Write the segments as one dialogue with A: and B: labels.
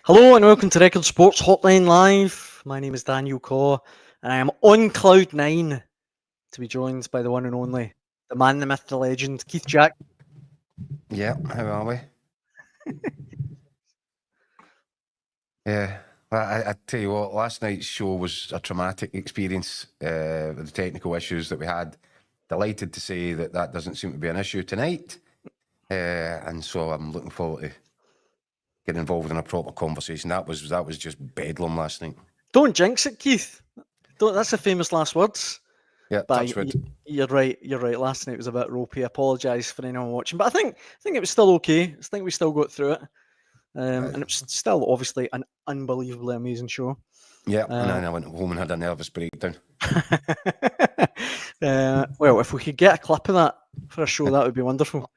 A: Hello and welcome to Record Sports Hotline Live. My name is Daniel Caw and I am on cloud nine to be joined by the one and only, the man, the myth, the legend, Keith Jack.
B: Yeah, how are we? Yeah, well, I tell you what, last night's show was a traumatic experience with the technical issues that we had. Delighted to say that doesn't seem to be an issue tonight. And so I'm looking forward to getting involved in a proper conversation. That was just bedlam last night.
A: Don't jinx it, Keith. That's the famous last words.
B: Yeah,
A: But
B: touch wood.
A: you're right. You're right. Last night was a bit ropey. I apologise for anyone watching, but I think it was still okay. I think we still got through it, and it was still obviously an unbelievably amazing show.
B: Yeah, and then I went home and had a nervous breakdown.
A: Well, if we could get a clip of that for a show, that would be wonderful.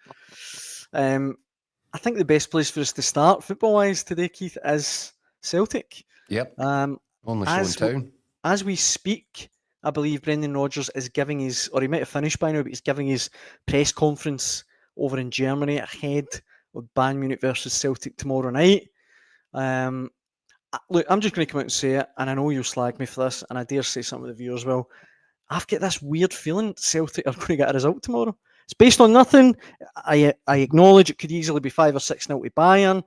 A: I think the best place for us to start, football-wise, today, Keith, is Celtic.
B: Yep. Only show in town.
A: As we speak, I believe Brendan Rodgers is giving his, or he might have finished by now, but he's giving his press conference over in Germany ahead of Bayern Munich versus Celtic tomorrow night. Look, I'm just going to come out and say it, and I know you'll slag me for this, and I dare say some of the viewers will. I've got this weird feeling Celtic are going to get a result tomorrow. It's based on nothing. I acknowledge it could easily be 5 or 6-0 to Bayern.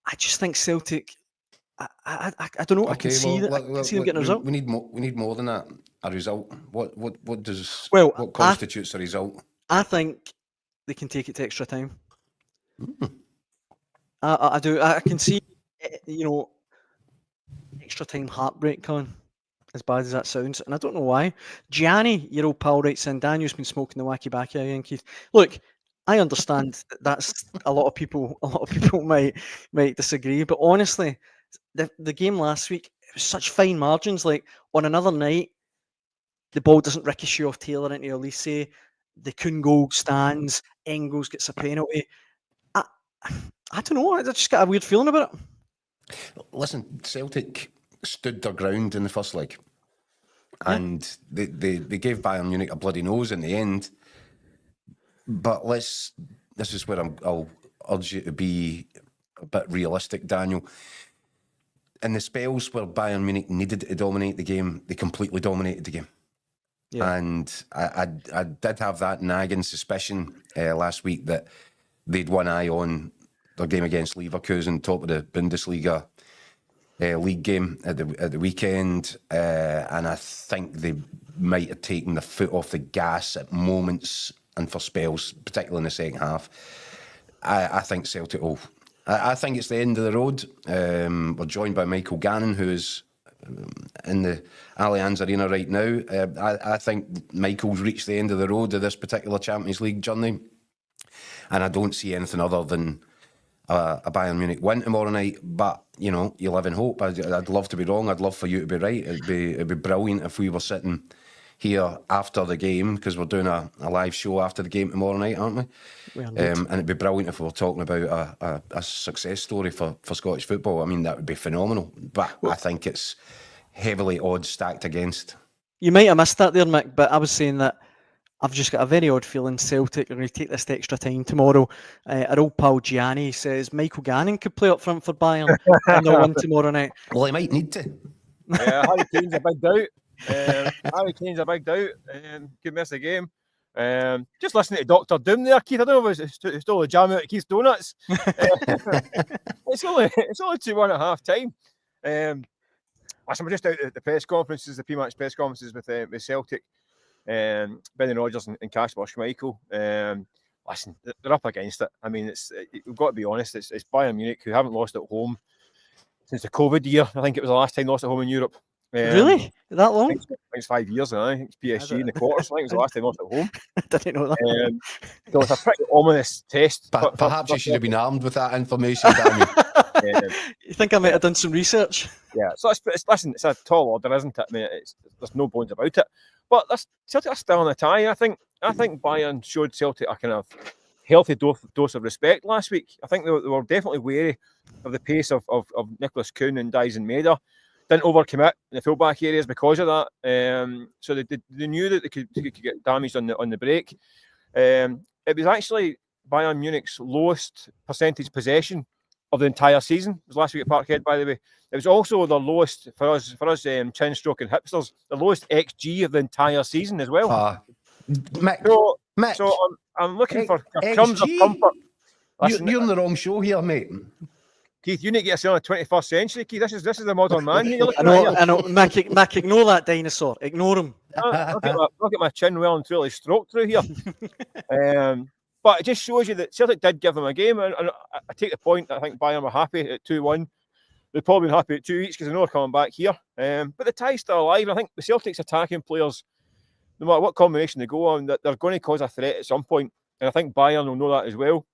A: I just think Celtic. I don't know. Okay, I can see that. I can see them getting a result.
B: We need more than that. A result. What constitutes a result?
A: I think they can take it to extra time. I do. I can see, extra time heartbreak coming. As bad as that sounds, and I don't know why. Gianni, your old pal, writes in, Daniel's been smoking the wacky backy again, Keith. Look, I understand that's a lot of people might disagree, but honestly, the game last week, it was such fine margins. Like on another night, the ball doesn't ricochet off Taylor into Elise. The Kuhn goal stands. Engels gets a penalty. I don't know. I just got a weird feeling about it.
B: Listen, Celtic stood their ground in the first leg, and they gave Bayern Munich a bloody nose in the end. But this is where I'll urge you to be a bit realistic, Daniel. In the spells where Bayern Munich needed to dominate the game, they completely dominated the game. Yeah. And I did have that nagging suspicion last week that they'd one eye on their game against Leverkusen, top of the Bundesliga league game at the weekend, and I think they might have taken the foot off the gas at moments and for spells, particularly in the second half. I think Celtic will. I think it's the end of the road. We're joined by Michael Gannon, who is in the Allianz Arena right now. I think Michael's reached the end of the road of this particular Champions League journey, and I don't see anything other than a Bayern Munich win tomorrow night. But you live in hope. I'd love to be wrong. I'd love for you to be right. It'd be brilliant if we were sitting here after the game, because we're doing a live show after the game tomorrow night, aren't we? And it'd be brilliant if we were talking about a success story for Scottish football. I mean, that would be phenomenal. But I think it's heavily odds stacked against.
A: You might have missed that there, Mick, but I was saying that I've just got a very odd feeling Celtic are going to take this to extra time tomorrow. Our old pal Gianni says Michael Gannon could play up front for Bayern and they'll win tomorrow night.
B: Well, he might need to.
C: Harry Kane's a big doubt. Could miss the game. Just listening to Dr. Doom there, Keith. I don't know if it's still a jam out of Keith's donuts. It's only 2-1 at half time. Listen, we're just out at the press conferences, the pre-match press conferences with Celtic. Brendan Rodgers and Kasper Schmeichel. Listen, they're up against it. I mean, we've got to be honest. It's Bayern Munich, who haven't lost at home since the COVID year. I think it was the last time they lost at home in Europe.
A: Really? That long?
C: I think it's 5 years now. I think it's PSG in the quarters. I think it was the last time they lost at home.
A: I didn't know that.
C: So it's a pretty ominous test.
B: Perhaps you should have been armed with that information, Daniel.
A: You think I might have done some research?
C: Yeah. So listen, it's a tall order, isn't it? I mean, there's no bones about it. But Celtic are still in a tie. I think Bayern showed Celtic a kind of healthy dose of respect last week. I think they were definitely wary of the pace of Nicholas Kuhn and Dyson Maeder. Didn't overcommit in the fullback areas because of that. So they knew that they could get damaged on the break. It was actually Bayern Munich's lowest percentage possession of the entire season. It was last week at Parkhead, by the way. It was also the lowest for us chin stroke and hipsters, the lowest XG of the entire season as well.
B: Mick,
C: So I'm looking for crumbs of comfort. Listen,
B: you're on the wrong show here, mate.
C: Keith, you need to get us on the 21st century, Keith. This is the modern man here.
A: I know. Mac, ignore that dinosaur. Ignore him.
C: I'll get my chin well and truly stroked through here. But it just shows you that Celtic did give them a game, and I take the point. I think Bayern were happy at 2-1. They've probably been happy at 2 each because they know they're coming back here. But the tie's still alive. I think the Celtic's attacking players, no matter what combination they go on, that they're going to cause a threat at some point. And I think Bayern will know that as well.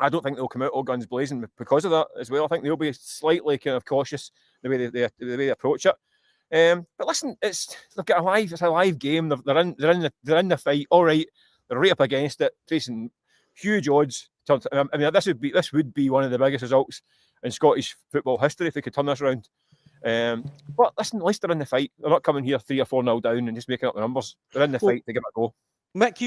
C: I don't think they'll come out all guns blazing because of that as well. I think they'll be slightly kind of cautious the way they approach it. But listen, it's a live game. They're in the fight. All right, they're right up against it, facing huge odds. I mean, this would be one of the biggest results in Scottish football history if they could turn this around. But listen, at least they're in the fight. They're not coming here 3 or 4-0 down and just making up the numbers. They're in the fight to give it a go.
A: Mick,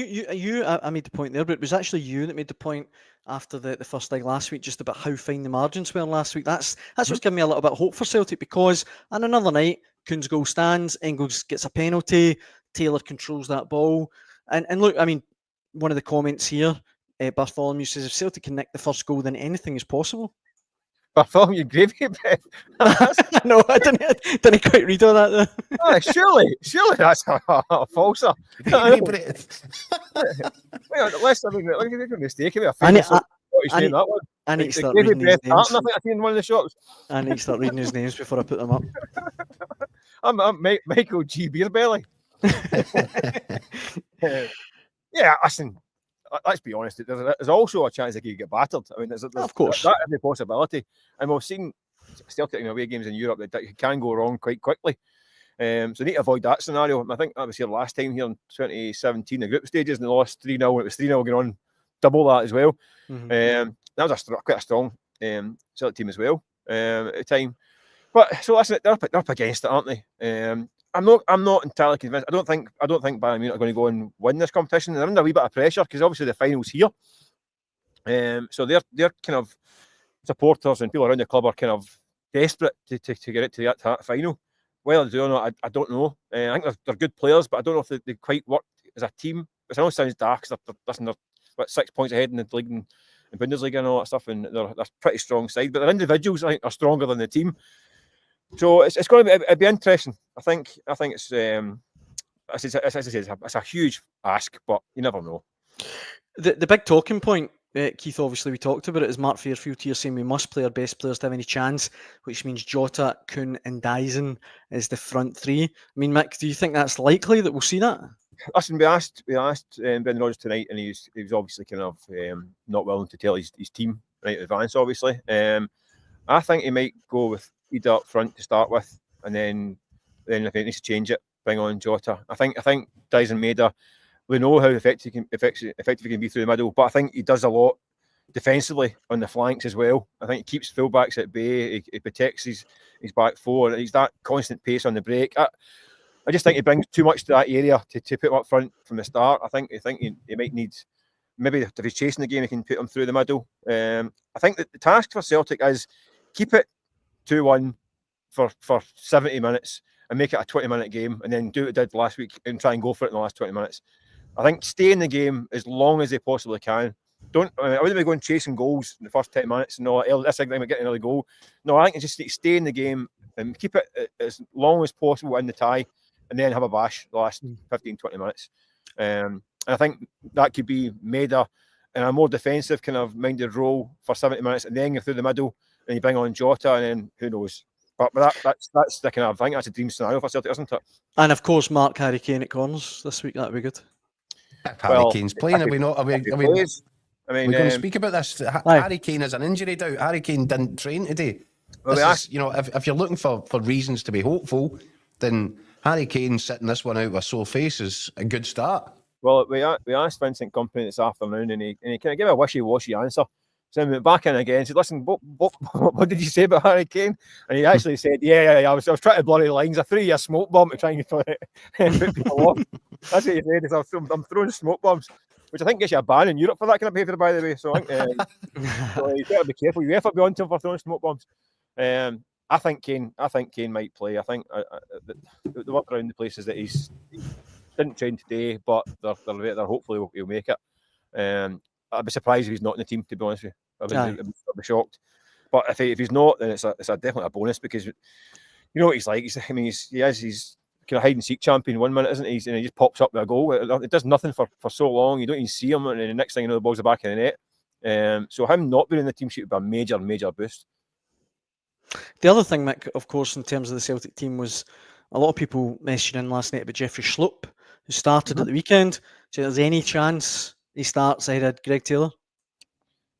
A: I made the point there, but it was actually you that made the point after the first leg last week, just about how fine the margins were last week. That's what's given me a little bit of hope for Celtic, because on another night, Kuhn's goal stands, Engels gets a penalty, Taylor controls that ball. And look, I mean, one of the comments here, Bartholomew says, if Celtic can nick the first goal, then anything is possible.
C: Bartholomew gravy breath.
A: No, I didn't quite read all that there.
C: Oh, surely that's a falser. Let's make a mistake.
A: I need to start reading his names.
C: I think I seen in one of the shops.
A: I need to start reading his names before I put them up.
C: I'm Michael G. Beerbelly. Yeah, listen. Let's be honest. There's also a chance they could get battered. I mean, there's
A: of course
C: that every possibility, and we've seen Celtic in away games in Europe that can go wrong quite quickly. So they need to avoid that scenario. I think that was here last time here in 2017, the group stages, and they lost 3-0. It was 3-0 going on, double that as well. Mm-hmm. That was quite a strong Celtic team as well at the time. But so listen, they're up against it, aren't they? I'm not entirely convinced. I don't think Bayern Munich are going to go and win this competition. They're under a wee bit of pressure because obviously the final's here. So they're kind of supporters and people around the club are kind of desperate to get it to that final. Whether they do or not, I don't know. I think they're good players, but I don't know if they quite work as a team. Which I know sounds dark because they're 6 points ahead in the league and Bundesliga and all that stuff, and they're a pretty strong side. But their individuals, I think, are stronger than the team. So it's going to be interesting. I think it's it's a huge ask, but you never know.
A: The big talking point, Keith, obviously we talked about it, is Mark Fairfield here saying we must play our best players to have any chance, which means Jota, Kuhn and Dyson is the front three. I mean, Mick, do you think that's likely that we'll see that?
C: Listen, we asked Brendan Rodgers tonight, and he was obviously kind of not willing to tell his team right in advance, obviously. I think he might go with Ida up front to start with, and then if he needs to change it, bring on Jota. I think Dyson Maeda, we know how effective he can be through the middle, but I think he does a lot defensively on the flanks as well. I think he keeps fullbacks at bay, he protects his back four, and he's that constant pace on the break. I just think he brings too much to that area to put him up front from the start. I think he might need, maybe if he's chasing the game, he can put him through the middle. I think that the task for Celtic is keep it 2-1 for 70 minutes and make it a 20-minute game, and then do what it did last week and try and go for it in the last 20 minutes. I think stay in the game as long as they possibly can. I wouldn't be going chasing goals in the first 10 minutes and that's like getting another goal. No, I think you just stay in the game and keep it as long as possible in the tie, and then have a bash the last 15-20 minutes. And I think that could be Maeda in a more defensive kind of minded role for 70 minutes, and then go through the middle and you bring on Jota, and then who knows. But that's the kind of, I think that's a dream scenario for Celtic, isn't it? And
A: of course, Mark Harry Kane at corners this week, that'd be good.
B: Harry Kane's playing, are we not? We're going to speak about this. Harry Kane has an injury doubt. Harry Kane didn't train today. Well, if you're looking for reasons to be hopeful, then Harry Kane sitting this one out with a sore face is a good start.
C: Well, we asked Vincent Kompany this afternoon, and he kind of gave a wishy-washy answer. So he went back in again and said, listen, what did you say about Harry Kane? And he actually said, yeah, I was trying to blur the lines. I threw you a smoke bomb to try and put people off. That's what he said. I'm throwing smoke bombs. which I think gets you a ban in Europe for that kind of behaviour, by the way. So I think so you better be careful. You ever be on to him for throwing smoke bombs. I think Kane might play. I think the work around the place is that he didn't train today, but they're hopefully he'll make it. I'd be surprised if he's not in the team, to be honest with you. I'd be shocked. But if he's not, then it's definitely a bonus, because you know what he's like. He's kind of hide and seek champion 1 minute, isn't he? And he just pops up with a goal. It does nothing for so long. You don't even see him, and then the next thing you know, the ball's the back of the net. So him not being in the team sheet would be a major, major boost.
A: The other thing, Mick, of course, in terms of the Celtic team, was a lot of people mentioning in last night about Jeffrey Schlupp, who started at the weekend. So there's any chance he starts ahead of Greg Taylor?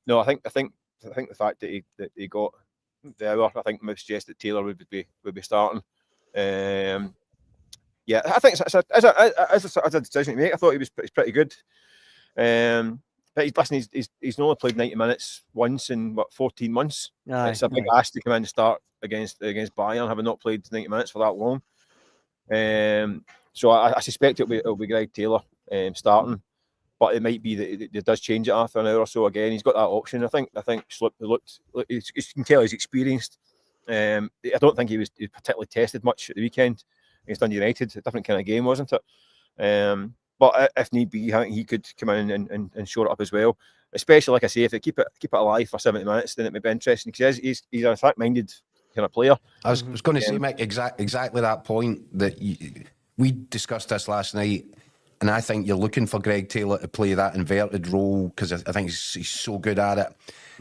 A: No,
C: I think the fact that he got the hour, I think, might suggest that Taylor would be starting. Yeah, I think as a decision to make, I thought he was pretty good. But he's only played 90 minutes once in 14 months. It's a big ask to come in and start against Bayern, having not played 90 minutes for that long. So I suspect it'll be Greg Taylor starting, but it might be that it does change it after an hour or so. Again, he's got that option. I think Schlupp looked. You can tell he's experienced. I don't think he was particularly tested much at the weekend against Dundee United. A different kind of game, wasn't it? But if need be, I think he could come in and shore it up as well. Especially, like I say, if they keep it alive for 70 minutes, then it may be interesting, because he's an attack-minded kind of player.
B: I was going to say, Mick, exactly that point that we discussed this last night, and I think you're looking for Greg Taylor to play that inverted role, because I think he's so good at it.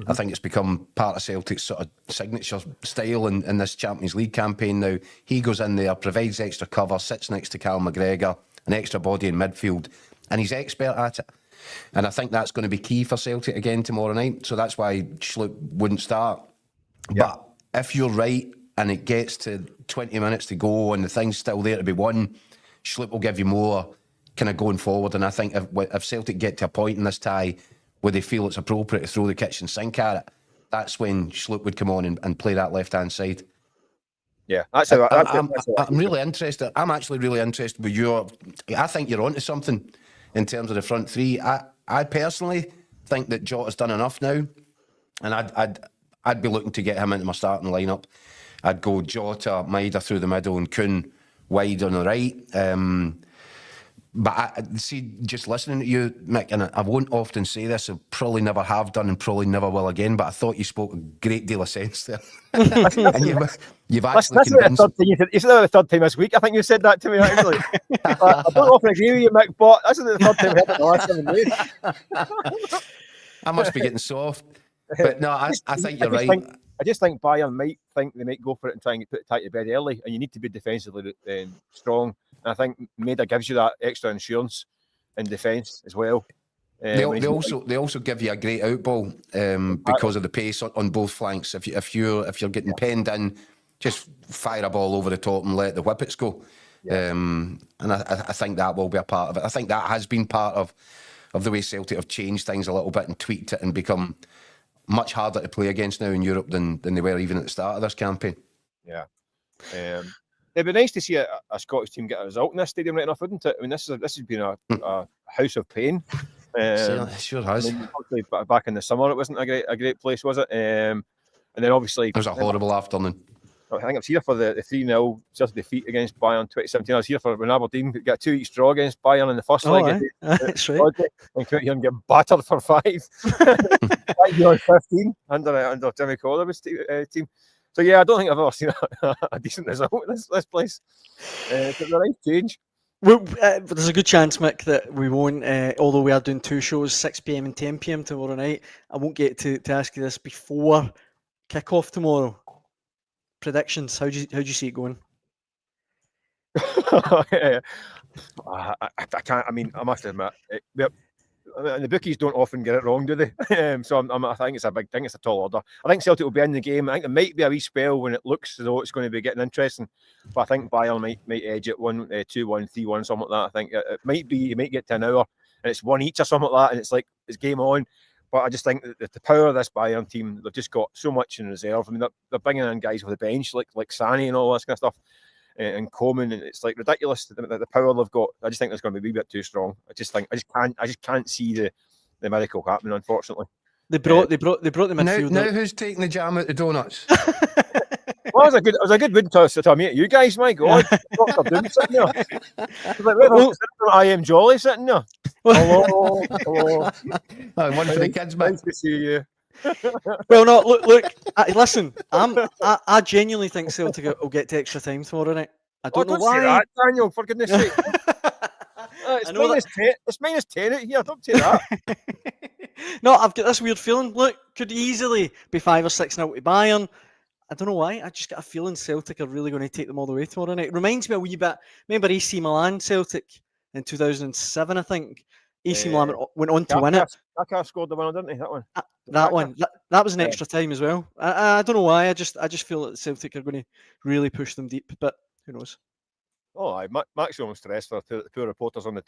B: I think it's become part of Celtic's sort of signature style in this Champions League campaign now. He goes in there, provides extra cover, sits next to Cal McGregor, an extra body in midfield, and he's expert at it. And I think that's going to be key for Celtic again tomorrow night. So that's why Schlupp wouldn't start. Yeah. But if you're right and it gets to 20 minutes to go and the thing's still there to be won, Schlupp will give you more kind of going forward. And I think if Celtic get to a point in this tie where they feel it's appropriate to throw the kitchen sink at it, that's when Schlupp would come on and play that left-hand side.
C: Yeah,
B: I'm really interested. I'm actually really interested with your. I think you're onto something in terms of the front three. I personally think that Jota's done enough now, and I'd be looking to get him into my starting lineup. I'd go Jota, Maida through the middle, and Kuhn wide on the right. But I see, just listening to you, Mick, and I won't often say this, I probably never have done and probably never will again, but I thought you spoke a great deal of sense there. And you've actually convinced...
C: You said that the third time this week. I think you said that to me, actually. I don't often agree with you, Mick, but this is the third time I've heard it in the last 7 days.
B: I must be getting soft. But no, I think you're right.
C: I just think Bayern might think they might go for it and try and put the tie to bed early, and you need to be defensively strong. And I think Maida gives you that extra insurance in defence as well.
B: They also give you a great outball because of the pace on both flanks. If you're getting penned in, just fire a ball over the top and let the whippets go. Yeah. And I think that will be a part of it. I think that has been part of the way Celtic have changed things a little bit and tweaked it and become much harder to play against now in Europe than they were even at the start of this campaign.
C: Yeah. It'd be nice to see a Scottish team get a result in this stadium right enough, wouldn't it? I mean, this has been a house of pain.
B: It sure has.
C: I mean, back in the summer, it wasn't a great place, was it? And then obviously...
B: It was a horrible afternoon.
C: I think I was here for the 3-0 just defeat against Bayern 2017. I was here for when Aberdeen got a 2-week draw against Bayern in the first leg.
A: That's right.
C: And come out here and get battered for 5. 15 under Jimmy Colliver's team. So yeah, I don't think I've ever seen a decent result in this place. It's a nice change.
A: Well, there's a good chance, Mick, that we won't, although we are doing 2 shows, 6 PM and 10 PM tomorrow night, I won't get to ask you this before kick-off tomorrow. Predictions, how do you see it going?
C: I can't, I mean, I must admit, the bookies don't often get it wrong, do they? So I think it's a big thing. It's a tall order. I think Celtic will be in the game. I think there might be a wee spell when it looks as though it's going to be getting interesting. But I think Bayern might edge it 1-2-1, 3-1, something like that. I think it might be. You might get to an hour and it's 1 each or something like that, and it's like it's game on. But I just think that the power of this Bayern team, they've just got so much in reserve. I mean, they're bringing in guys with the bench like Sani and all this kind of stuff. and Coleman, and it's like ridiculous the power they've got. I just think it's going to be a wee bit too strong. I just can't see the miracle happening, unfortunately.
A: They brought the midfield.
B: Now who's taking the jam out the donuts?
C: Well, it was a good win to meet you guys, my God. Dr. Doom sitting there. It's like, I am Jolly sitting there. Hello.
B: One for the kids, mate.
C: Nice to see you.
A: Well, no, look. Listen, I genuinely think Celtic will get to extra time tomorrow night. I don't know why.
C: Say that, Daniel, for goodness sake. It's minus 10 out here. Don't say that.
A: No, I've got this weird feeling. Look, could easily be 5 or 6-0 to Bayern. I don't know why. I just got a feeling Celtic are really going to take them all the way tomorrow night. It reminds me a wee bit. Remember AC Milan Celtic in 2007, I think. AC Milan went on to win it.
C: Kaká scored the winner, didn't he? That one.
A: That was an extra time as well. I don't know why. I just feel that Celtic are going to really push them deep, but who knows?
C: Oh, maximum stress for the poor reporters on the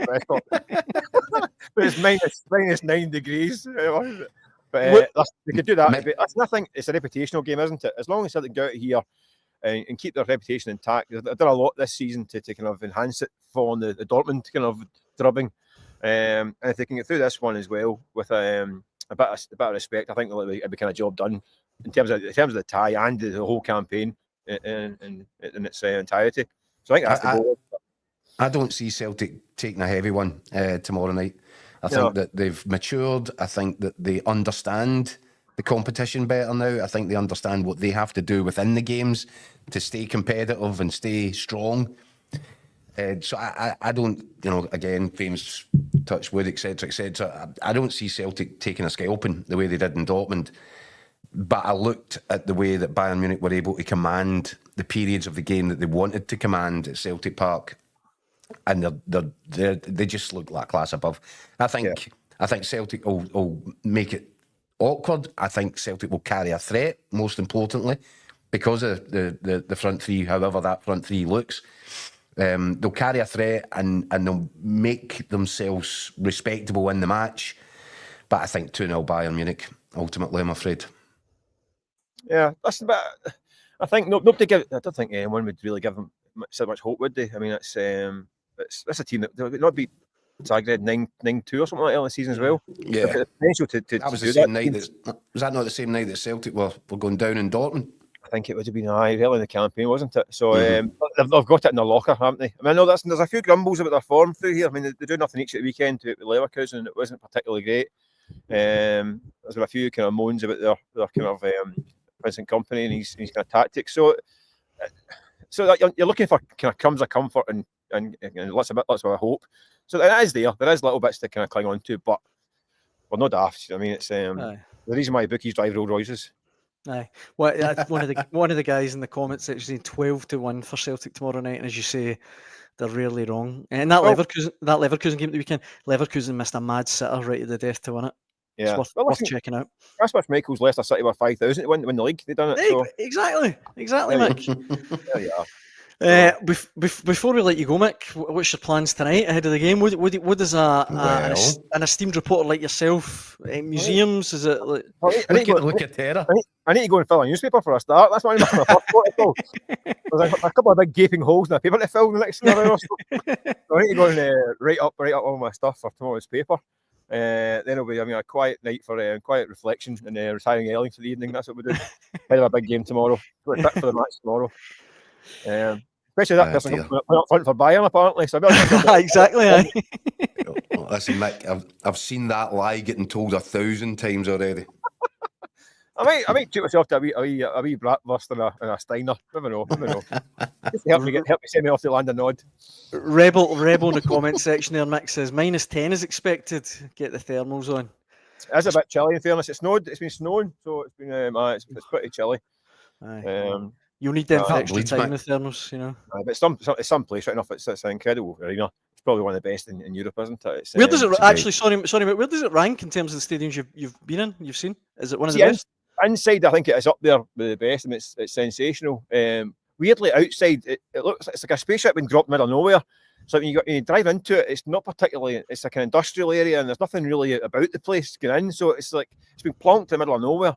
C: record. But it's minus 9 degrees. But they could do that. But that's nothing. It's a reputational game, isn't it? As long as Celtic go out here and keep their reputation intact, they've done a lot this season to kind of enhance it following the Dortmund kind of drubbing. And if they can get through this one as well with a bit of respect, I think it'll be kind of job done in terms of the tie and the whole campaign in its entirety. So I think that's the goal.
B: I don't see Celtic taking a heavy one tomorrow night. I think that they've matured. I think that they understand the competition better now. I think they understand what they have to do within the games to stay competitive and stay strong. So I don't, again, famous touch wood, etc., etc. I don't see Celtic taking a scalping the way they did in Dortmund. But I looked at the way that Bayern Munich were able to command the periods of the game that they wanted to command at Celtic Park, and they just look like a class above. I think Celtic will make it awkward. I think Celtic will carry a threat, most importantly, because of the front three, however that front three looks. They'll carry a threat and they'll make themselves respectable in the match. But I think 2-0 Bayern Munich, ultimately, I'm afraid.
C: Yeah, that's about. I think nobody give. I don't think anyone would really give them so much hope, would they? I mean, it's a team that would not beat Zagreb 9-2 or something like that in the season as well.
B: Yeah,
C: the potential to
B: that was the same night. Was that not the same night that Celtic were going down in Dortmund?
C: I think it would have been early in the campaign, wasn't it? So they've got it in their locker, haven't they? I mean, I know there's a few grumbles about their form through here. I mean, they do nothing each at the weekend to Leverkusen, and it wasn't particularly great. There's been a few kind of moans about their kind of Vincent Kompany and his kind of tactics. So you're looking for kind of crumbs of comfort and lots of hope. So it is there. There is little bits to kind of cling on to, but we're not daft. I mean, it's the reason why bookies drive Rolls Royces.
A: Aye. Well, one of the guys in the comments section saying 12-1 for Celtic tomorrow night, and as you say, they're rarely wrong. And Leverkusen game at the weekend, Leverkusen missed a mad sitter right at the death to win it.
C: Yeah,
A: it's worth checking out.
C: That's what Michael's Leicester City were 5,000 to win the league. They done it. So.
A: Exactly, Mick.
C: There you are.
A: Before we let you go, Mick, what's your plans tonight ahead of the game? What does an esteemed reporter like yourself, museums, is it like...
B: Look at Terra.
C: I need to go and fill a newspaper for a start. That's what I'm my first protocol. There's a couple of big gaping holes in the paper to fill in the next hour or so. So I need to go and write up all my stuff for tomorrow's paper. Then it'll be a quiet night for quiet reflection and retiring early for the evening. That's what we do. Head of a big game tomorrow. We're fit for the match tomorrow. Especially that person up front for Bayern, apparently. So
A: exactly.
B: Listen, Mick, I've seen that lie getting told 1,000 times already.
C: I might treat myself to a wee bratwurst and a Steiner. Never know. Just help me send me off to land a nod. Rebel
A: in the comment section there, Mick says -10 is expected. Get the thermals on.
C: It's a bit chilly in fairness. It's been snowing, so it's been it's pretty chilly.
A: You'll need them for extra time in the thermals,
C: But some place right enough. It's an incredible arena. It's probably one of the best in Europe, isn't it?
A: Where does it actually? Sorry, but where does it rank in terms of the stadiums you've been in? You've seen? Is it one of the best?
C: Inside, I think it is up there with the best. I mean, it's sensational. Weirdly, outside, it looks it's like a spaceship being dropped in the middle of nowhere. So when you drive into it, it's not particularly. It's like an industrial area, and there's nothing really about the place going in. So it's like it's been plonked in the middle of nowhere.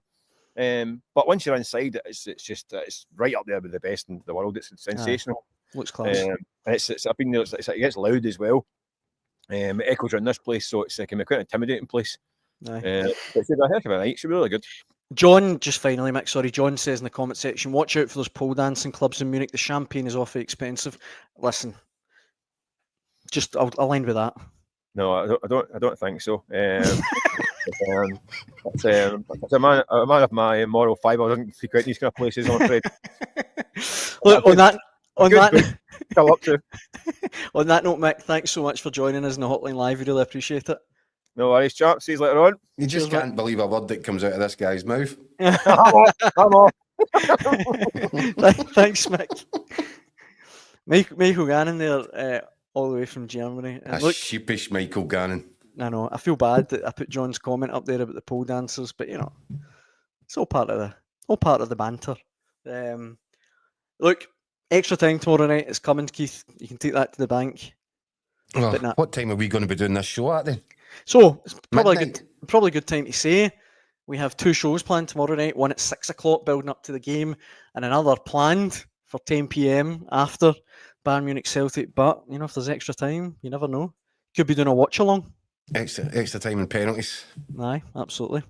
C: But once you're inside, it's right up there with the best in the world. It's sensational.
A: Looks class.
C: I've been there. It gets loud as well. It echoes around this place, so it can be quite an intimidating place.
A: Aye.
C: But it's a heck of a night. It should be really good.
A: John, just finally, Mick, sorry, John says in the comment section, watch out for those pole dancing clubs in Munich. The champagne is awfully expensive. Listen, just I'll end with that.
C: No, I don't think so. It's a man of my moral fibre. I don't frequent these kind of places, I'm afraid.
A: Look, on that note, Mick, thanks so much for joining us in the Hotline Live. We really appreciate it.
C: No worries, chap. See you later on.
B: You just can't believe a word that comes out of this guy's mouth.
C: I'm off.
A: Thanks, Mick. Michael Gannon there, all the way from Germany. And look,
B: sheepish Michael Gannon.
A: I know. I feel bad that I put John's comment up there about the pole dancers, but you know, it's all part of the banter. Look, extra time tomorrow night is coming, Keith. You can take that to the bank.
B: Well, what time are we going to be doing this show at then?
A: So it's probably a good time to say we have 2 shows planned tomorrow night. One at 6 o'clock, building up to the game, and another planned for 10 p.m. after Bayern Munich Celtic. But you know, if there's extra time, you never know. Could be doing a watch along.
B: Extra time and penalties.
A: Aye, absolutely.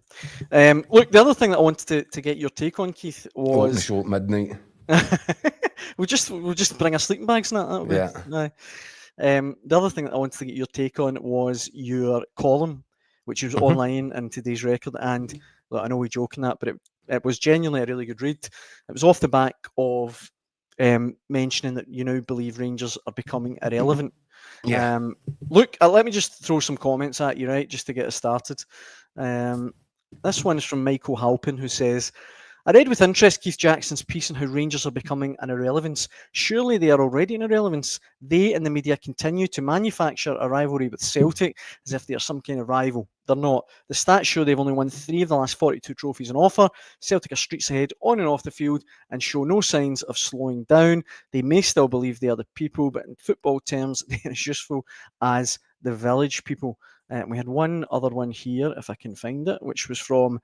A: Look, the other thing that I wanted to get your take on, Keith, was
B: the show at midnight.
A: we'll just bring our sleeping bags and that.
B: Yeah.
A: Aye. The other thing that I wanted to get your take on was your column, which was online in today's Record. And look, I know we're joking that, but it was genuinely a really good read. It was off the back of mentioning that you now believe Rangers are becoming irrelevant.
B: Yeah.
A: Look, let me just throw some comments at you, right, just to get us started. This one is from Michael Halpin, who says, I read with interest Keith Jackson's piece on how Rangers are becoming an irrelevance. Surely they are already an irrelevance. They and the media continue to manufacture a rivalry with Celtic as if they are some kind of rival. They're not. The stats show they've only won 3 of the last 42 trophies on offer. Celtic are streets ahead on and off the field and show no signs of slowing down. They may still believe they are the people, but in football terms, they are as useful as the village people. We had one other one here, if I can find it, which was from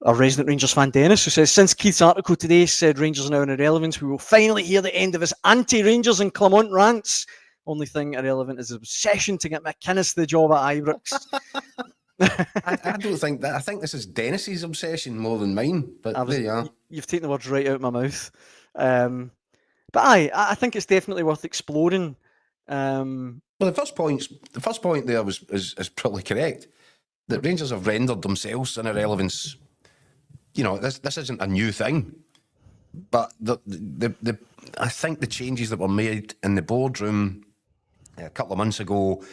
A: our resident Rangers fan, Dennis, who says, since Keith's article today said Rangers are now an irrelevance, we will finally hear the end of his anti-Rangers and Clermont rants. Only thing irrelevant is his obsession to get McInnes the job at Ibrox.
B: I don't think that. I think this is Dennis's obsession more than mine. But there you are.
A: You've taken the words right out of my mouth. But I think it's definitely worth exploring.
B: Well, the first point there is probably correct. That Rangers have rendered themselves an irrelevance. You know, this isn't a new thing, but I think the changes that were made in the boardroom a couple of months ago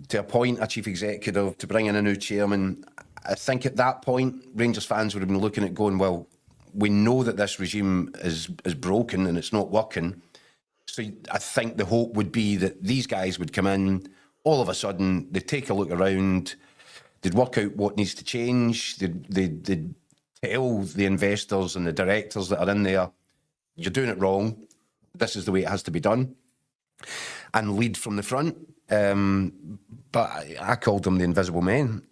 B: to appoint a chief executive, to bring in a new chairman, I think at that point Rangers fans would have been looking at going, well, we know that this regime is broken and it's not working. So I think the hope would be that these guys would come in, all of a sudden they'd take a look around, they'd work out what needs to change, they'd tell the investors and the directors that are in there, you're doing it wrong, this is the way it has to be done, and lead from the front. But I called them the invisible men.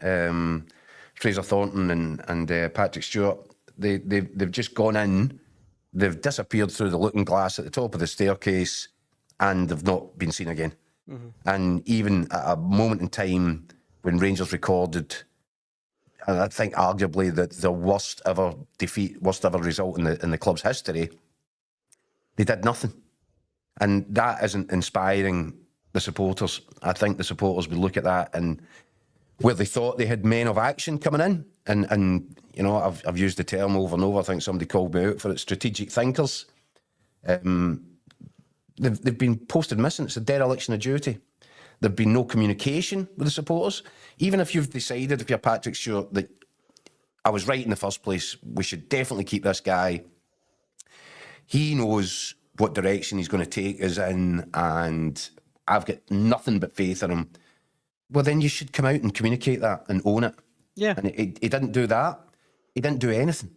B: Fraser Thornton and Patrick Stewart, they've just gone in, they've disappeared through the looking glass at the top of the staircase, and they've not been seen again. Mm-hmm. And even at a moment in time when Rangers recorded, and I think arguably that the worst ever result in the club's history, they did nothing. And that isn't inspiring the supporters. I think the supporters would look at that and where they thought they had men of action coming in, and you know, I've used the term over and over. I think somebody called me out for it, strategic thinkers. They've been posted missing. It's a dereliction of duty. There've been no communication with the supporters. Even if you've decided, if you're Patrick Stewart, that I was right in the first place, we should definitely keep this guy. He knows what direction he's going to take us in, and I've got nothing but faith in him. Well, then you should come out and communicate that and own it.
A: Yeah.
B: And he didn't do that. He didn't do anything.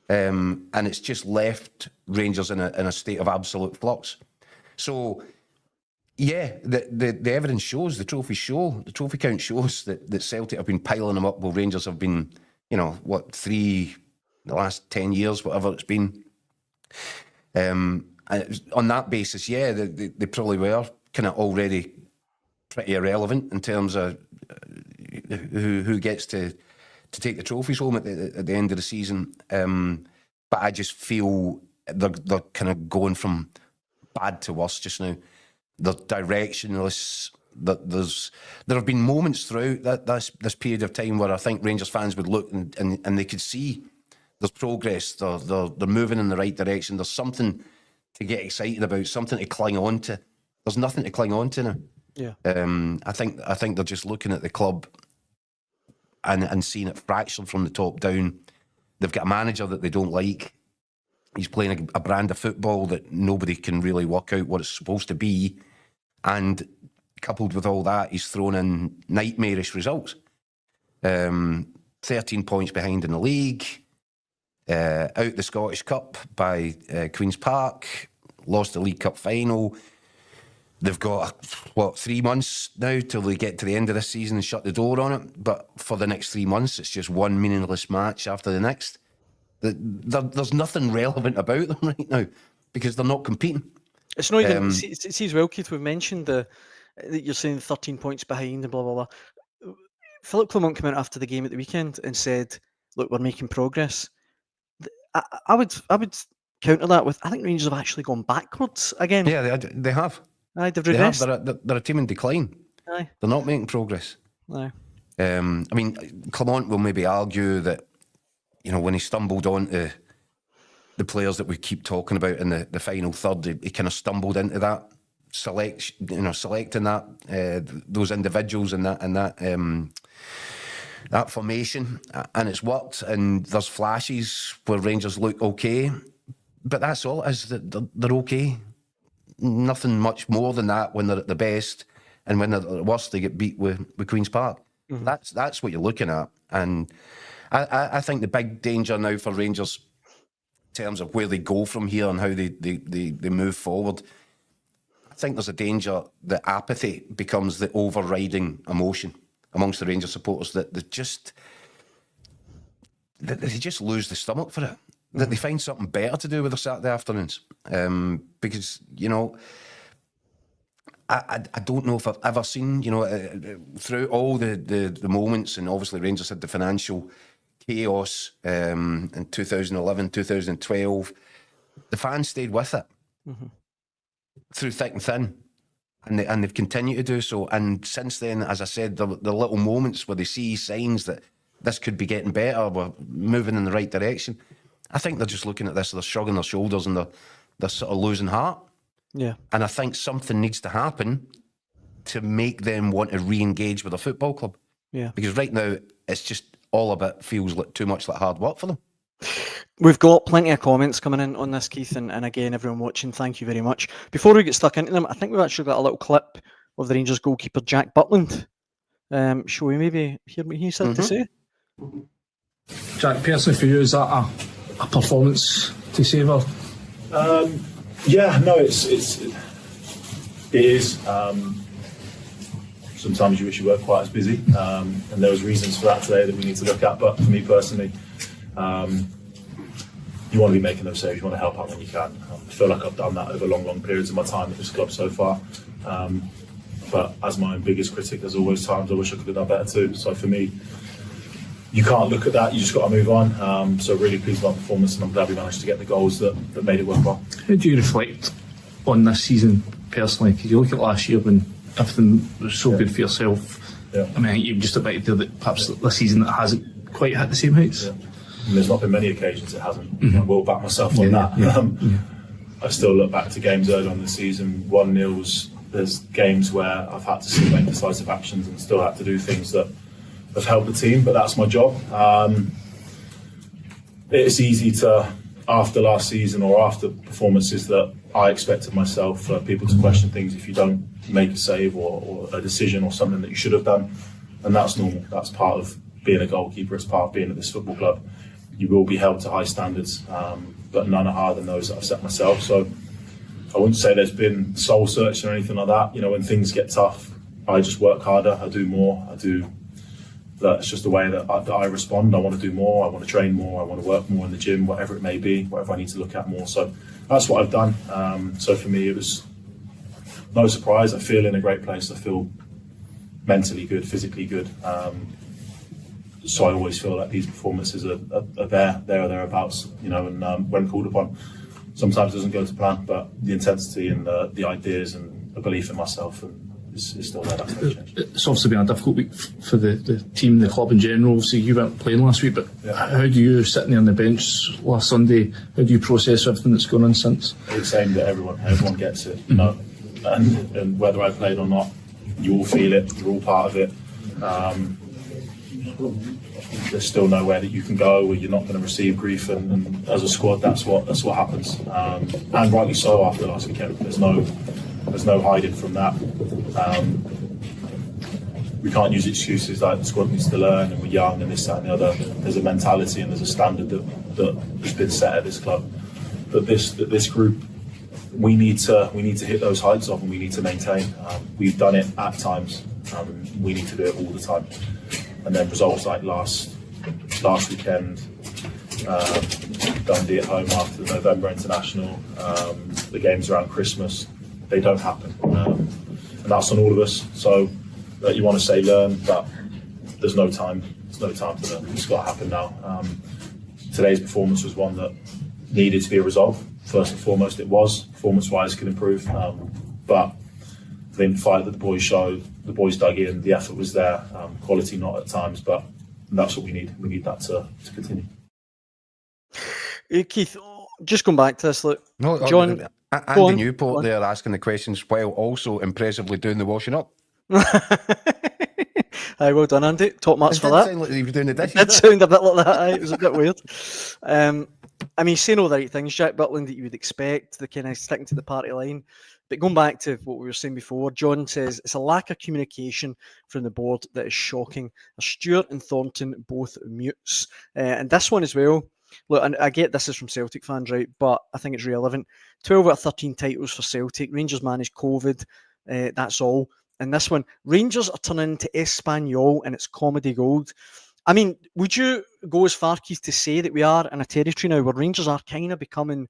B: And it's just left Rangers in a state of absolute flux. So, yeah, the evidence shows, the trophy count shows that Celtic have been piling them up while Rangers have been the last 10 years, whatever it's been. And on that basis, yeah, they probably were kind of already pretty irrelevant in terms of who gets to take the trophies home at the end of the season. But I just feel they're kind of going from bad to worse just now. They're directionless. There have been moments throughout this period of time where I think Rangers fans would look and they could see there's progress. They're moving in the right direction. There's something to get excited about, something to cling on to. There's nothing to cling on to now.
A: Yeah.
B: I think they're just looking at the club and seeing it fractured from the top down. They've got a manager that they don't like. He's playing a brand of football that nobody can really work out what it's supposed to be. And coupled with all that, he's thrown in nightmarish results. 13 points behind in the league, out the Scottish Cup by Queen's Park, lost the League Cup final. They've got, 3 months now till they get to the end of this season and shut the door on it. But for the next 3 months, it's just one meaningless match after the next. There's nothing relevant about them right now because they're not competing.
A: It's not even, see as well, Keith, we've mentioned that you're saying 13 points behind and blah, blah, blah. Philip Clement came out after the game at the weekend and said, look, we're making progress. I would counter that with, I think Rangers have actually gone backwards again.
B: Yeah, they have.
A: Aye, they've regressed.
B: They're a team in decline.
A: Aye.
B: They're not making progress.
A: Aye.
B: I mean, Clement will maybe argue that, when he stumbled onto the players that we keep talking about in the final third, he kind of stumbled into that selecting those individuals and that formation, and it's worked. And there's flashes where Rangers look okay, but that's all it is. They're okay. Nothing much more than that when they're at the best, and when they're at the worst, they get beat with Queen's Park. Mm-hmm. That's what you're looking at, and I think the big danger now for Rangers in terms of where they go from here and how they move forward. I think there's a danger that apathy becomes the overriding emotion amongst the Rangers supporters, that they just lose the stomach for it. That they find something better to do with their Saturday afternoons. Because, I don't know if I've ever seen, through all the moments, and obviously Rangers had the financial chaos in 2011, 2012, the fans stayed with it through thick and thin. And they've continued to do so. And since then, as I said, the little moments where they see signs that this could be getting better, we're moving in the right direction. I think they're just looking at this, they're shrugging their shoulders and they're sort of losing heart.
A: Yeah. And
B: I think something needs to happen to make them want to re-engage with a football club.
A: Yeah.
B: Because right now, it's just all of it feels like too much like hard work for them.
A: We've got plenty of comments coming in on this, Keith, and again, everyone watching, thank you very much. Before we get stuck into them, I think we've actually got a little clip of the Rangers goalkeeper, Jack Butland. Shall we maybe hear what he said to say?
D: Jack, personally for you, is that a performance to savour?
E: Yeah, no, it is. Sometimes you wish you weren't quite as busy, and there was reasons for that today that we need to look at. But for me personally, you want to be making those saves. You want to help out when you can. I feel like I've done that over long periods of my time at this club so far. But as my own biggest critic, there's always times I wish I could have done better too. So for me, you can't look at that. You just got to move on. So really pleased with our performance, and I'm glad we managed to get the goals that made it worthwhile.
D: How do you reflect on this season personally? Because you look at last year when everything was so good for yourself.
E: Yeah.
D: I mean, I think you've just about to do that. Perhaps this season that hasn't quite hit the same heights.
E: Yeah. And there's not been many occasions it hasn't. I will back myself on that. I still look back to games early on the season, 1-0s. There's games where I've had to make decisive actions and still had to do things that have helped the team, but that's my job. It's easy to, after last season or after performances that I expected myself, for people to question things if you don't make a save or a decision or something that you should have done. And that's normal. That's part of being a goalkeeper. It's part of being at this football club. You will be held to high standards, but none are higher than those that I've set myself. So I wouldn't say there's been soul searching or anything like that. When things get tough, I just work harder. I do more. I do That's just the way that I respond. I want to do more. I want to train more. I want to work more in the gym, whatever it may be, whatever I need to look at more. So that's what I've done. So for me, it was no surprise. I feel in a great place. I feel mentally good, physically good. So I always feel like these performances are there or thereabouts, and when called upon, sometimes it doesn't go to plan, but the intensity and the ideas and the belief in myself is still there. That's not changed.
D: It's obviously been a difficult week for the team, the club in general. Obviously, you weren't playing last week, but how do you, sitting there on the bench last Sunday, how do you process everything that's gone on since?
E: It's aimed at everyone. Everyone gets it, and whether I played or not, you all feel it. You're all part of it. There's still nowhere that you can go where you're not going to receive grief, and as a squad, that's what happens, and rightly so after last weekend. There's no hiding from that. We can't use excuses like the squad needs to learn and we're young and this, that, and the other. There's a mentality and there's a standard that has been set at this club. But this group, we need to hit those heights of, and we need to maintain. We've done it at times. We need to do it all the time. And then results like last weekend, Dundee at home after the November International, the games around Christmas, they don't happen. And that's on all of us. So you want to say learn, but there's no time. There's no time to learn. It's got to happen now. Today's performance was one that needed to be a result. First and foremost, it was. Performance-wise, can improve. But I think the fight that the boys showed, the boys dug in, the effort was there. Quality not at times, but that's what we need. We need that to continue.
A: Keith, just going back to this, look,
B: No,
A: John,
B: Andy Newport there asking the questions while also impressively doing the washing up.
A: Aye, well done, Andy. Top marks
B: It
A: for
B: did
A: that.
B: sound like he was doing the dishes.
A: It did sound a bit like that. Aye. It was a bit weird. I mean, saying all the right things, Jack Butland, that you would expect, the kind of sticking to the party line. But going back to what we were saying before, John says it's a lack of communication from the board that is shocking. Stewart and Thornton both mutes. And this one as well. Look, and I get this is from Celtic fans, right? But I think it's relevant. 12 out of 13 titles for Celtic. Rangers managed COVID. That's all. And this one, Rangers are turning into Espanyol and it's comedy gold. I mean, would you go as far, Keith, to say that we are in a territory now where Rangers are kind of becoming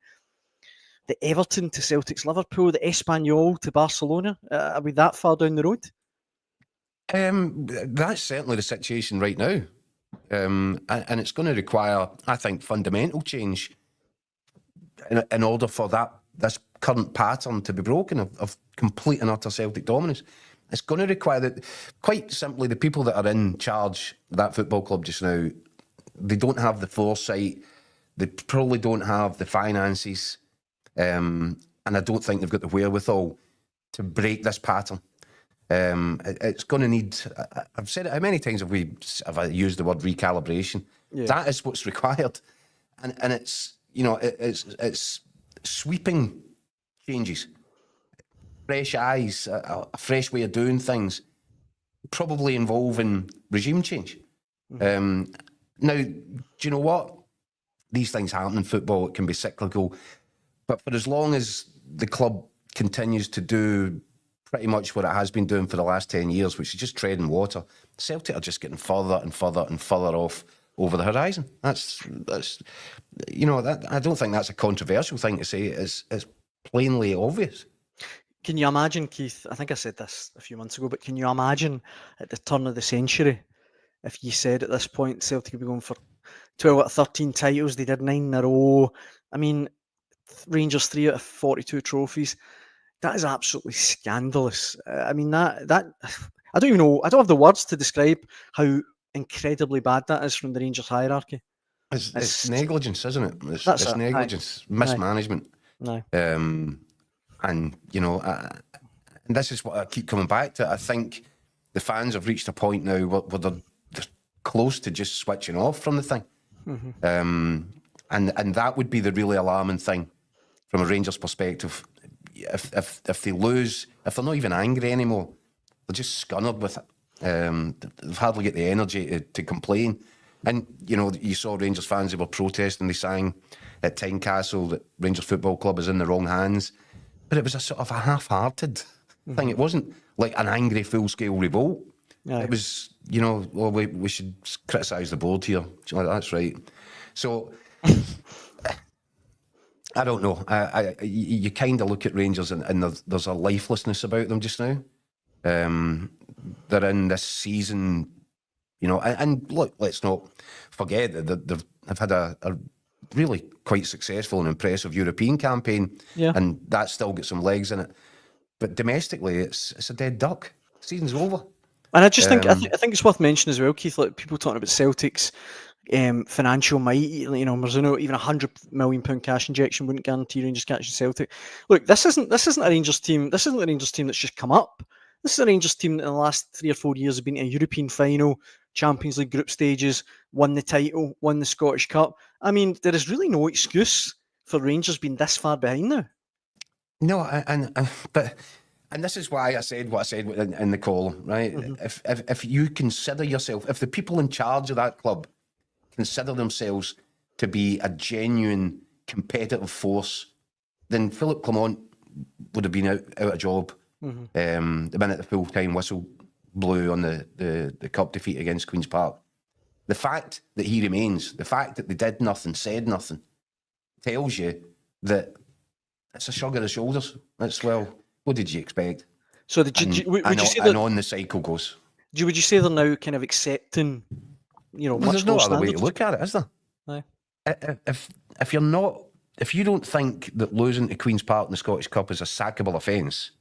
A: the Everton to Celtic's Liverpool, the Espanyol to Barcelona? Are we that far down the road?
B: That's certainly the situation right now. And it's going to require, I think, fundamental change in order for this current pattern to be broken of complete and utter Celtic dominance. It's going to require that, quite simply, the people that are in charge of that football club just now, they don't have the foresight, they probably don't have the finances, and I don't think they've got the wherewithal to break this pattern. It's going to need, I've said it, how many times have I used the word recalibration? Yeah. That is what's required. And it's, it's sweeping changes. Fresh eyes, a fresh way of doing things, probably involving regime change. Now, do you know what? These things happen in football. It can be cyclical. But for as long as the club continues to do pretty much what it has been doing for the last 10 years, which is just treading water, Celtic are just getting further and further and further off over the horizon. That's I don't think that's a controversial thing to say. It's plainly obvious.
A: Can you imagine, Keith, I think I said this a few months ago, but can you imagine at the turn of the century if you said at this point Celtic would be going for 12 out of 13 titles, they did 9 in a row. I mean, Rangers 3 out of 42 trophies. That is absolutely scandalous. I mean, that I don't even know. I don't have the words to describe how incredibly bad that is from the Rangers hierarchy.
B: It's negligence, isn't it? It's negligence, mismanagement.
A: No.
B: And, and this is what I keep coming back to. I think the fans have reached a point now where they're close to just switching off from the thing. Mm-hmm. And that would be the really alarming thing from a Rangers perspective. If they lose, if they're not even angry anymore, they're just scunnered with it. They've hardly got the energy to complain. And, you saw Rangers fans, they were protesting, they sang at Tynecastle that Rangers Football Club is in the wrong hands. But it was a sort of a half-hearted thing. It wasn't like an angry full-scale revolt.
A: Aye.
B: It was, well, we should criticise the board here. That's right. So, I don't know. You kind of look at Rangers and there's a lifelessness about them just now. They're in this season, and look, let's not forget that they've had a really quite successful and impressive European campaign, and that's still got some legs in it. But domestically, it's a dead duck. Season's over.
A: And I just think I think it's worth mentioning as well, Keith. Like people talking about Celtic's financial might. There's even £100 million cash injection wouldn't guarantee Rangers catching Celtic. Look, this isn't a Rangers team. This isn't a Rangers team that's just come up. This is a Rangers team that in the last 3 or 4 years have been to a European final, Champions League group stages, won the title, won the Scottish Cup. I mean, there is really no excuse for Rangers being this far behind now.
B: No, and this is why I said what I said in the column, right? Mm-hmm. If you consider yourself, if the people in charge of that club consider themselves to be a genuine competitive force, then Philip Clement would have been out of job the minute the full-time whistle blew on the cup defeat against Queen's Park. The fact that he remains, the fact that they did nothing, said nothing, tells you that it's a shrug of the shoulders. It's, well, what did you expect?
A: So would you say that,
B: and on the cycle goes.
A: Would you say they're now kind of accepting,
B: well,
A: much
B: there's
A: more
B: no other way to
A: standards?
B: look at it, is there?
A: Aye.
B: If you don't think that losing to Queen's Park in the Scottish Cup is a sackable offence,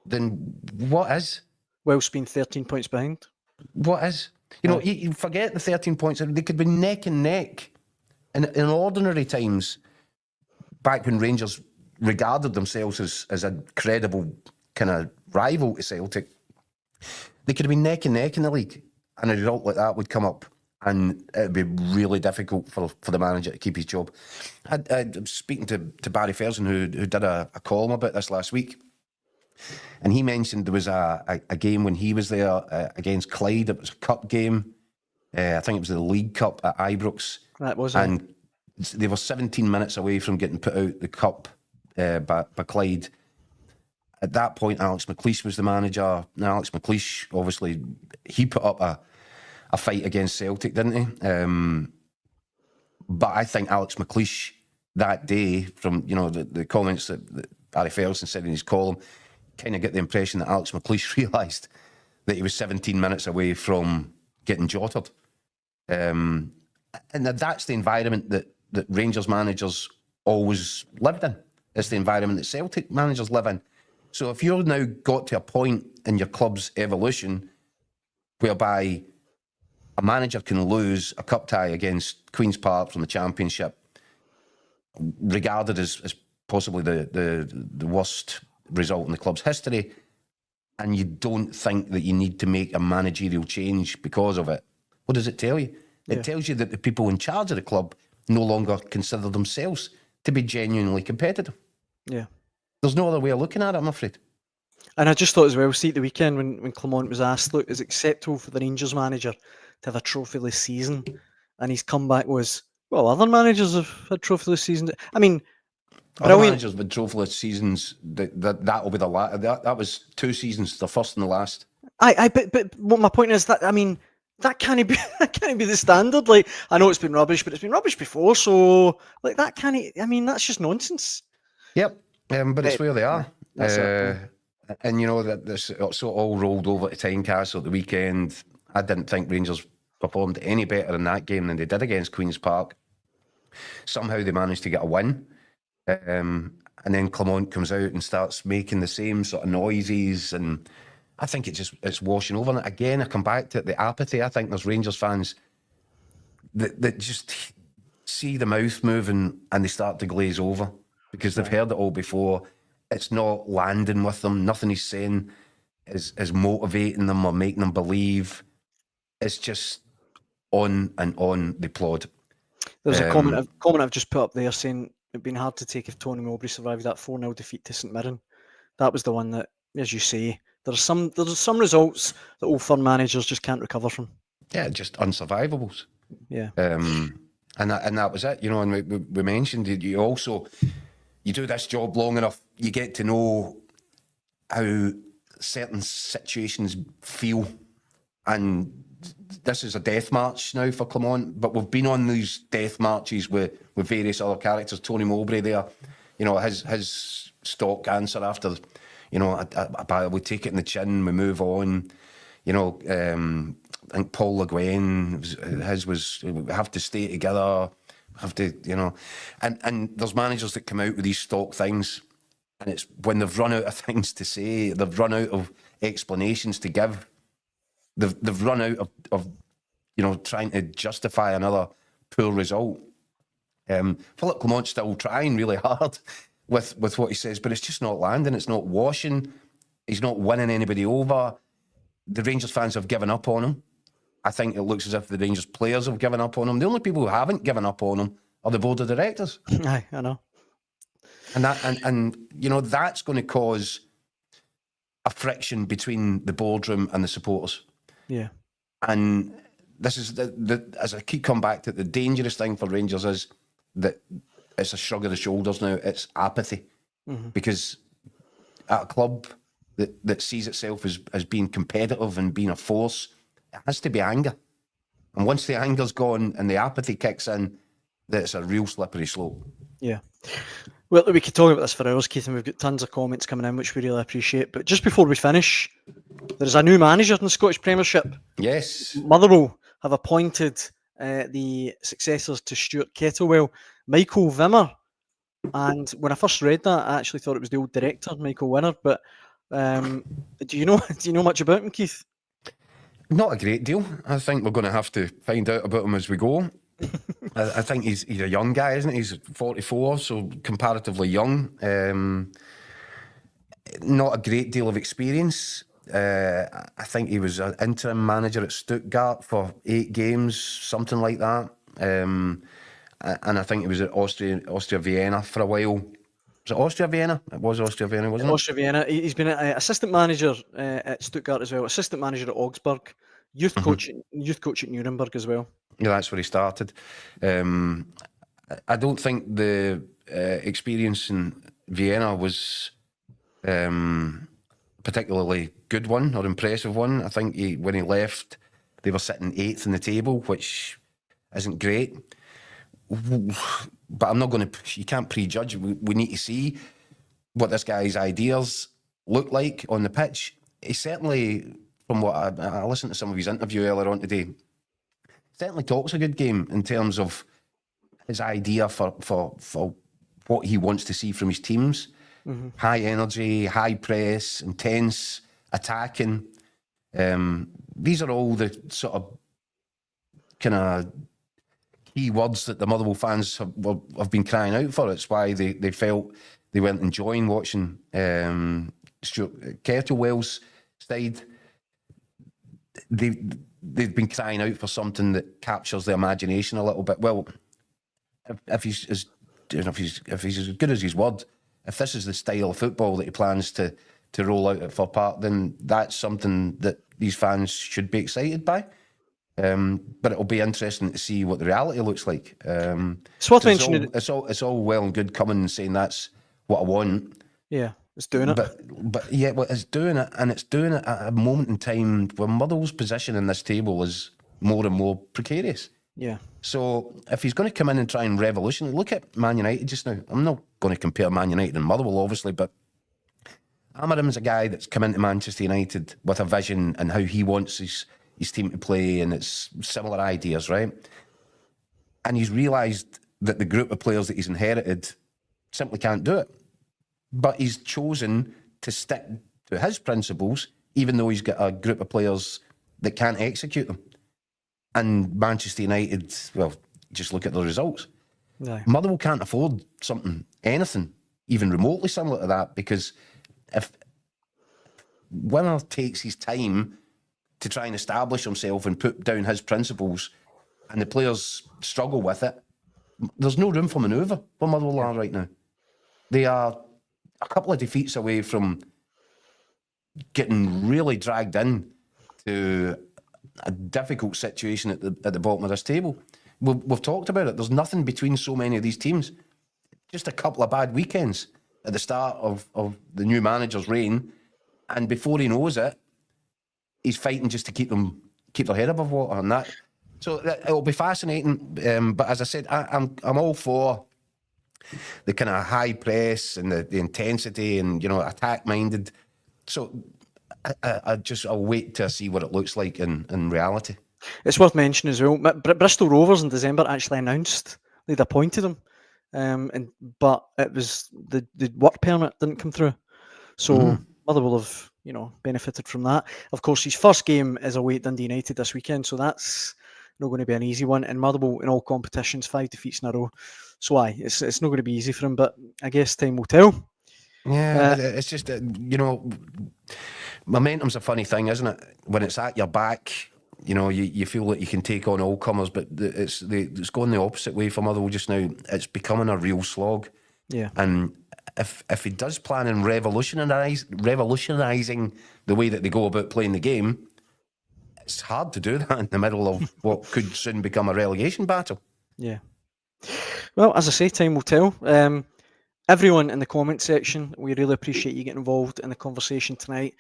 B: then what is?
A: Whilst being 13 points behind.
B: What is? You forget the 13 points. They could be neck and neck. In ordinary times, back when Rangers regarded themselves as a credible kind of rival to Celtic, they could have been neck and neck in the league, and a result like that would come up, and it would be really difficult for the manager to keep his job. I was speaking to Barry Ferguson, who did a column about this last week, and he mentioned there was a game when he was there against Clyde. It was a cup game. I think it was the League Cup at Ibrox.
A: That was
B: and they were 17 minutes away from getting put out the cup by Clyde. At that point, Alex McLeish was the manager. Now, Alex McLeish, obviously, he put up a fight against Celtic, didn't he? But I think Alex McLeish that day, from the comments that Barry Ferguson said in his column, kind of get the impression that Alex McLeish realised that he was 17 minutes away from getting jotted. And that's the environment that Rangers managers always lived in. It's the environment that Celtic managers live in. So if you've now got to a point in your club's evolution whereby a manager can lose a cup tie against Queen's Park from the Championship, regarded as possibly the worst result in the club's history, and you don't think that you need to make a managerial change because of it, what does it tell you? It tells you that the people in charge of the club no longer consider themselves to be genuinely competitive.
A: Yeah.
B: There's no other way of looking at it, I'm afraid.
A: And I just thought as well, see at the weekend when Clement was asked, look, is it acceptable for the Rangers manager to have a trophyless season? And his comeback was, well, other managers have had trophyless seasons. I mean,
B: other managers with trophyless seasons, that'll be the last. That was 2 seasons, the first and the last.
A: But what my point is that, I mean, that can't be the standard. Like, I know it's been rubbish, but it's been rubbish before. So, like, that can't. I mean, that's just nonsense.
B: Yep, but it's where they are. And that this so all rolled over to Tynecastle at the weekend. I didn't think Rangers performed any better in that game than they did against Queen's Park. Somehow they managed to get a win. And then Clement comes out and starts making the same sort of noises, and I think it's washing over. And again, I come back to it, the apathy. I think there's Rangers fans that just see the mouth moving and they start to glaze over because they've heard it all before. It's not landing with them. Nothing he's saying is motivating them or making them believe. It's just on and on they plod.
A: There's a comment I've just put up there saying it'd been hard to take if Tony Mowbray survived that 4-0 defeat to St Mirren. That was the one that, as you say, there's some results that old firm managers just can't recover from.
B: Yeah, just unsurvivables.
A: Yeah.
B: And that was it, and we mentioned it. You do this job long enough, you get to know how certain situations feel. and this is a death march now for Clement, but we've been on these death marches with various other characters. Tony Mowbray there, you know, his stock answer after, you know, we take it in the chin, we move on. You know, I think Paul Le Guen, his was, we have to stay together, have to, you know, and there's managers that come out with these stock things, and it's when they've run out of things to say, they've run out of explanations to give, they've run out of you know, trying to justify another poor result. Philip Clement's still trying really hard with what he says, but it's just not landing, it's not washing, he's not winning anybody over. The Rangers fans have given up on him. I think it looks as if the Rangers players have given up on him. The only people who haven't given up on him are the board of directors.
A: Aye, I know.
B: And you know, that's going to cause a friction between the boardroom and the supporters.
A: Yeah.
B: And this is as I keep coming back to it, the dangerous thing for Rangers is that it's a shrug of the shoulders now. It's apathy. Because at a club that sees itself as being competitive and being a force, it has to be anger. And once the anger's gone and the apathy kicks in, that's a real slippery slope.
A: Yeah. Well, we could talk about this for hours, Keith, and we've got tons of comments coming in, which we really appreciate. But just before we finish, there's a new manager in the Scottish Premiership.
B: Yes.
A: Motherwell have appointed the successors to Stuart Kettlewell, Michael Wimmer. And when I first read that, I actually thought it was the old director, Michael Winner. But do you know much about him, Keith?
B: Not a great deal. I think we're going to have to find out about him as we go. I think he's a young guy, isn't he? He's 44, so comparatively young. Not a great deal of experience. I think he was an interim manager at Stuttgart for 8 games, something like that. And I think he was at Austria Vienna for a while. Was it Austria Vienna? It was Austria Vienna, wasn't it?
A: Austria Vienna. He's been assistant manager at Stuttgart as well, assistant manager at Augsburg, youth coach at Nuremberg as well.
B: Yeah, that's where he started. I don't think the experience in Vienna was particularly good one or impressive one. I think when he left, they were sitting 8th in the table, which isn't great. But I'm not going to. You can't prejudge. We need to see what this guy's ideas look like on the pitch. He certainly, from what I listened to some of his interview earlier on today, certainly talks a good game in terms of his idea for what he wants to see from his teams. High energy, high press, intense, attacking. These are all the sort of kind of key words that the Motherwell fans have been crying out for. It's why they felt they weren't enjoying watching Stuart Kettlewell's side. They've been crying out for something that captures the imagination a little bit. Well, if he's as good as his word, if this is the style of football that he plans to roll out at Fir Park, then that's something that these fans should be excited by. But it'll be interesting to see what the reality looks like.
A: It's worth mentioning.
B: It's all well and good coming and saying that's what I want.
A: Yeah, it's doing it.
B: But yeah, well, it's doing it, and it's doing it at a moment in time where Motherwell's position in this table is more and more precarious.
A: Yeah.
B: So if he's going to come in and try and revolutionise, look at Man United just now. I'm not going to compare Man United and Motherwell, obviously, but Amarim's a guy that's come into Manchester United with a vision and how he wants his team to play, and it's similar ideas, right? And he's realised that the group of players that he's inherited simply can't do it. But he's chosen to stick to his principles, even though he's got a group of players that can't execute them. And Manchester United, well, just look at the results.
A: Aye.
B: Motherwell can't afford anything, even remotely similar to that, because if Winner takes his time to try and establish himself and put down his principles, and the players struggle with it, there's no room for manoeuvre for Motherwell are right now. They are a couple of defeats away from getting really dragged in to a difficult situation at the bottom of this table. We've talked about it. There's nothing between so many of these teams. Just a couple of bad weekends at the start of the new manager's reign, and before he knows it, he's fighting just to keep them keep their head above water on that. So it'll be fascinating. But as I said, I'm all for the kind of high press and the intensity and, attack minded. So I'll wait to see what it looks like in reality.
A: It's worth mentioning as well, Bristol Rovers in December actually announced they'd appointed him, but it was the work permit didn't come through. So Motherwell have, benefited from that. Of course, his first game is away at Dundee United this weekend, so that's not going to be an easy one. And Motherwell in all competitions, 5 defeats in a row. So it's not going to be easy for him, but I guess time will tell.
B: Yeah, it's just that, momentum's a funny thing, isn't it? When it's at your back, you feel that you can take on all comers, but it's going the opposite way for Motherwell just now. It's becoming a real slog.
A: Yeah.
B: And if he does plan on revolutionising the way that they go about playing the game, it's hard to do that in the middle of what could soon become a relegation battle.
A: Yeah. Well, as I say, time will tell. Everyone in the comment section, we really appreciate you getting involved in the conversation tonight.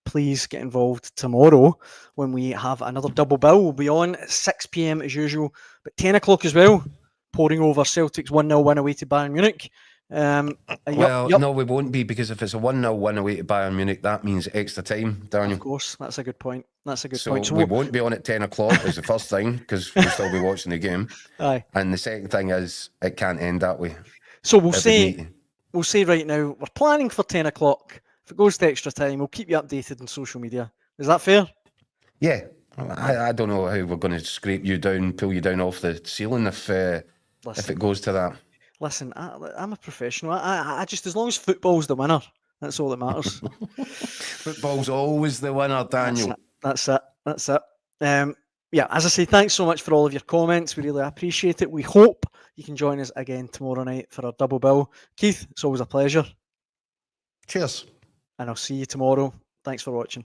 A: Please get involved tomorrow when we have another double bill. We'll be on at 6 p.m. as usual, but 10 o'clock as well, pouring over Celtic's 1-0 win away to Bayern Munich.
B: No, we won't be, because if it's a 1-0 win away to Bayern Munich, that means extra time, Daniel.
A: Of course, that's a good point.
B: So we won't be on at 10 o'clock is the first thing, because we'll still be watching the game.
A: Aye.
B: And the second thing is, it can't end that way.
A: So we'll say right now, we're planning for 10 o'clock. If it goes to extra time, we'll keep you updated on social media. Is that fair?
B: Yeah. I don't know how we're going to scrape you down, pull you down off the ceiling if it goes to that. Listen,
A: I'm a professional. I just, as long as football's the winner, that's all that matters.
B: Football's always the winner, Daniel.
A: That's it. Yeah, as I say, thanks so much for all of your comments. We really appreciate it. We hope you can join us again tomorrow night for our double bill. Keith, it's always a pleasure.
B: Cheers.
A: And I'll see you tomorrow. Thanks for watching.